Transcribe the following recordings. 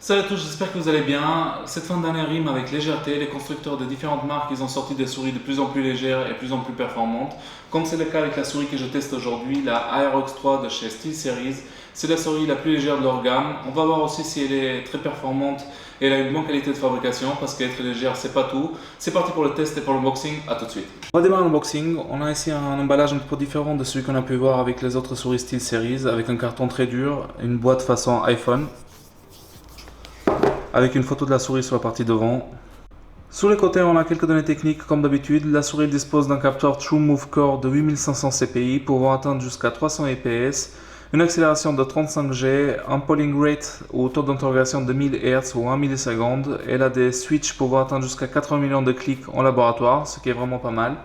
Salut à tous, j'espère que vous allez bien. Cette fin d'année rime avec légèreté. Les constructeurs de différentes marques, ils ont sorti des souris de plus en plus légères et plus en plus performantes. Comme c'est le cas avec la souris que je teste aujourd'hui, la Aerox 3 de chez SteelSeries. C'est la souris la plus légère de leur gamme. On va voir aussi si elle est très performante et elle a une bonne qualité de fabrication parce qu'être légère, c'est pas tout. C'est parti pour le test et pour l'unboxing. À tout de suite. On va démarrer l'unboxing. On a ici un emballage un peu différent de celui qu'on a pu voir avec les autres souris SteelSeries, avec un carton très dur, une boîte façon iPhone, avec une photo de la souris sur la partie devant. Sur les côtés, on a quelques données techniques comme d'habitude. La souris dispose d'un capteur TrueMove Core de 8500 CPI pouvant atteindre jusqu'à 300 fps, une accélération de 35 G, un polling rate ou taux d'interrogation de 1000 Hz ou 1 milliseconde. Elle a des switches pouvant atteindre jusqu'à 80 millions de clics en laboratoire, ce qui est vraiment pas mal.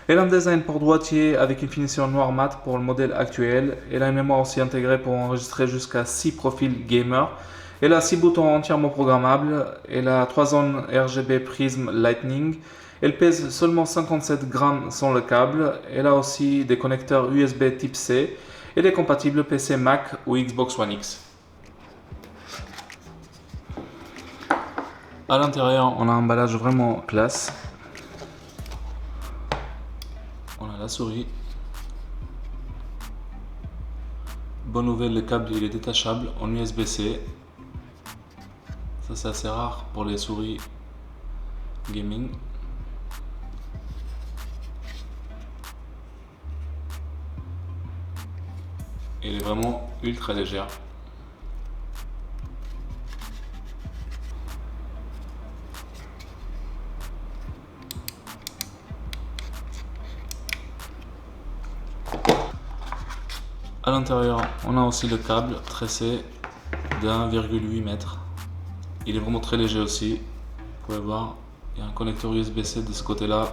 Elle a un design pour droitier avec une finition noir mat pour le modèle actuel. Elle a une mémoire aussi intégrée pour enregistrer jusqu'à 6 profils gamer. Elle a 6 boutons entièrement programmables. Elle a 3 zones RGB Prism Lightning. Elle pèse seulement 57 grammes sans le câble. Elle a aussi des connecteurs USB type C. Elle est compatible PC, Mac ou Xbox One X. À l'intérieur, on a un emballage vraiment classe. On a la souris. Bonne nouvelle, le câble il est détachable en USB-C. Ça c'est assez rare pour les souris gaming. Elle est vraiment ultra légère. À l'intérieur, on a aussi le câble tressé de 1,8 m. Il est vraiment très léger aussi. Vous pouvez voir, il y a un connecteur USB-C de ce côté-là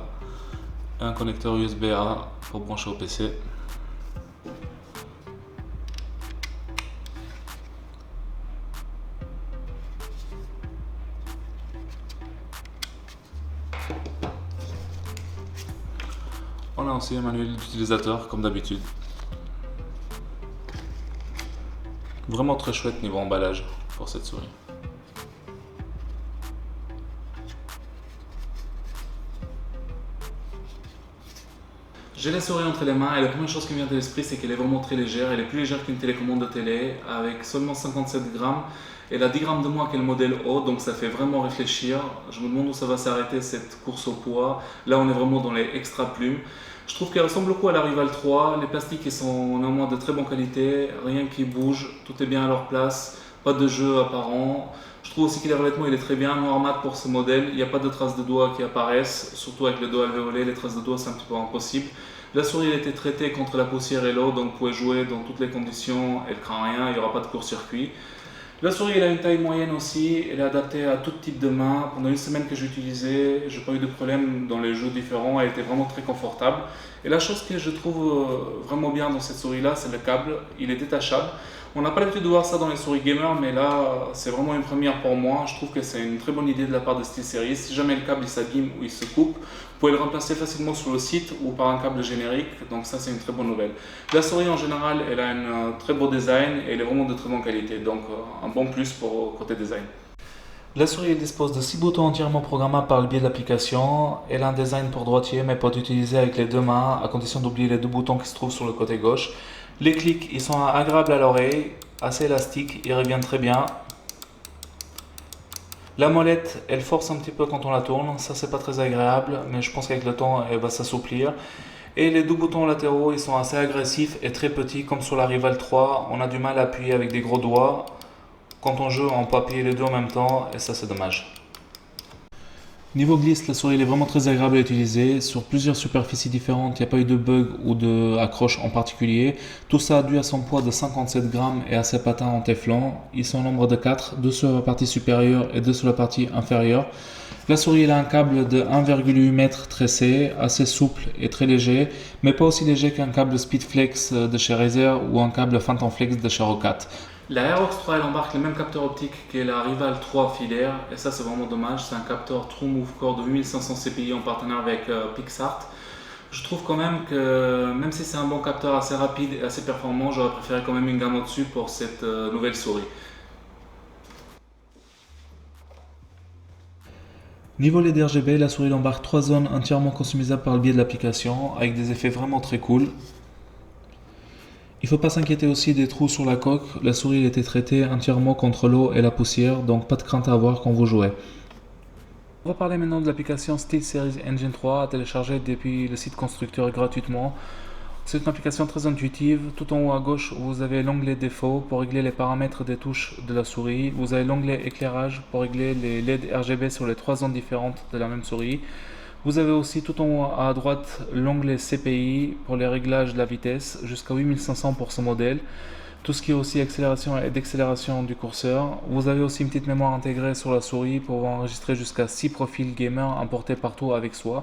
et un connecteur USB-A pour brancher au PC. On a aussi un manuel d'utilisateur comme d'habitude. Vraiment très chouette niveau emballage pour cette souris. J'ai la souris entre les mains et la première chose qui me vient de l'esprit c'est qu'elle est vraiment très légère. Elle est plus légère qu'une télécommande de télé avec seulement 57 grammes. Elle a 10 grammes de moins que le modèle haut, donc ça fait vraiment réfléchir. Je me demande où ça va s'arrêter cette course au poids. Là on est vraiment dans les extra plumes. Je trouve qu'elle ressemble beaucoup à la Rival 3. Les plastiques ils sont néanmoins de très bonne qualité, rien qui bouge, tout est bien à leur place, pas de jeu apparent. Je trouve aussi que les revêtements il est très bien, noir mat pour ce modèle, il n'y a pas de traces de doigts qui apparaissent, surtout avec le dos alvéolé, les traces de doigts c'est un petit peu impossible. La souris elle a été traitée contre la poussière et l'eau, donc vous pouvez jouer dans toutes les conditions, elle ne craint rien, il n'y aura pas de court-circuit. La souris elle a une taille moyenne aussi, elle est adaptée à tout type de main. Pendant une semaine que j'ai utilisé, j'ai pas eu de problème dans les jeux différents, elle était vraiment très confortable. Et la chose que je trouve vraiment bien dans cette souris là, c'est le câble, il est détachable. On n'a pas l'habitude de voir ça dans les souris gamers, mais là c'est vraiment une première pour moi. Je trouve que c'est une très bonne idée de la part de SteelSeries. Si jamais le câble il s'abîme ou il se coupe, vous pouvez le remplacer facilement sur le site ou par un câble générique, donc ça c'est une très bonne nouvelle. La souris en général, elle a un très beau design et elle est vraiment de très bonne qualité, donc un bon plus pour côté design. La souris elle dispose de 6 boutons entièrement programmables par le biais de l'application. Elle a un design pour droitier mais peut être utilisé avec les deux mains à condition d'oublier les deux boutons qui se trouvent sur le côté gauche. Les clics ils sont agréables à l'oreille, assez élastiques, ils reviennent très bien. La molette elle force un petit peu quand on la tourne, ça c'est pas très agréable mais je pense qu'avec le temps elle va s'assouplir. Et les deux boutons latéraux ils sont assez agressifs et très petits comme sur la Rival 3, on a du mal à appuyer avec des gros doigts. Quand on joue, on peut appuyer les deux en même temps et ça c'est dommage. Niveau glisse, la souris elle est vraiment très agréable à utiliser. Sur plusieurs superficies différentes, il n'y a pas eu de bug ou de accroche en particulier. Tout ça dû à son poids de 57 grammes et à ses patins en téflon. Ils sont au nombre de 4, 2 sur la partie supérieure et 2 sur la partie inférieure. La souris elle a un câble de 1,8 m tressé, assez souple et très léger, mais pas aussi léger qu'un câble Speedflex de chez Razer ou un câble Phantom Flex de chez Roccat. La Aerox 3 elle embarque le même capteur optique que la Rival 3 filaire et ça c'est vraiment dommage, c'est un capteur TrueMove Core de 8500 CPI en partenariat avec PixArt. Je trouve quand même que même si c'est un bon capteur assez rapide et assez performant, j'aurais préféré quand même une gamme au-dessus pour cette nouvelle souris. Niveau LED RGB, la souris embarque 3 zones entièrement customisables par le biais de l'application, avec des effets vraiment très cool. Il ne faut pas s'inquiéter aussi des trous sur la coque, la souris a été traitée entièrement contre l'eau et la poussière, donc pas de crainte à avoir quand vous jouez. On va parler maintenant de l'application SteelSeries Engine 3 à télécharger depuis le site constructeur gratuitement. C'est une application très intuitive. Tout en haut à gauche, vous avez l'onglet défaut pour régler les paramètres des touches de la souris. Vous avez l'onglet éclairage pour régler les LED RGB sur les 3 zones différentes de la même souris. Vous avez aussi tout en haut à droite l'onglet CPI pour les réglages de la vitesse jusqu'à 8500 pour ce modèle. Tout ce qui est aussi accélération et décélération du curseur. Vous avez aussi une petite mémoire intégrée sur la souris pour enregistrer jusqu'à 6 profils gamer importés partout avec soi.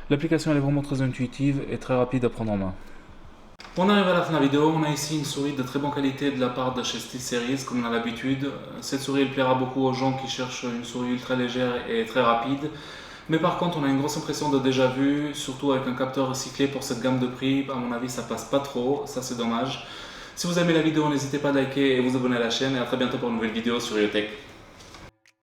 L'application est vraiment très intuitive et très rapide à prendre en main. On arrive à la fin de la vidéo, on a ici une souris de très bonne qualité de la part de chez SteelSeries comme on a l'habitude. Cette souris elle plaira beaucoup aux gens qui cherchent une souris ultra légère et très rapide. Mais par contre on a une grosse impression de déjà vu, surtout avec un capteur recyclé pour cette gamme de prix. À mon avis ça passe pas trop, ça c'est dommage. Si vous aimez la vidéo, n'hésitez pas à liker et vous abonner à la chaîne et à très bientôt pour une nouvelle vidéo sur IoTech.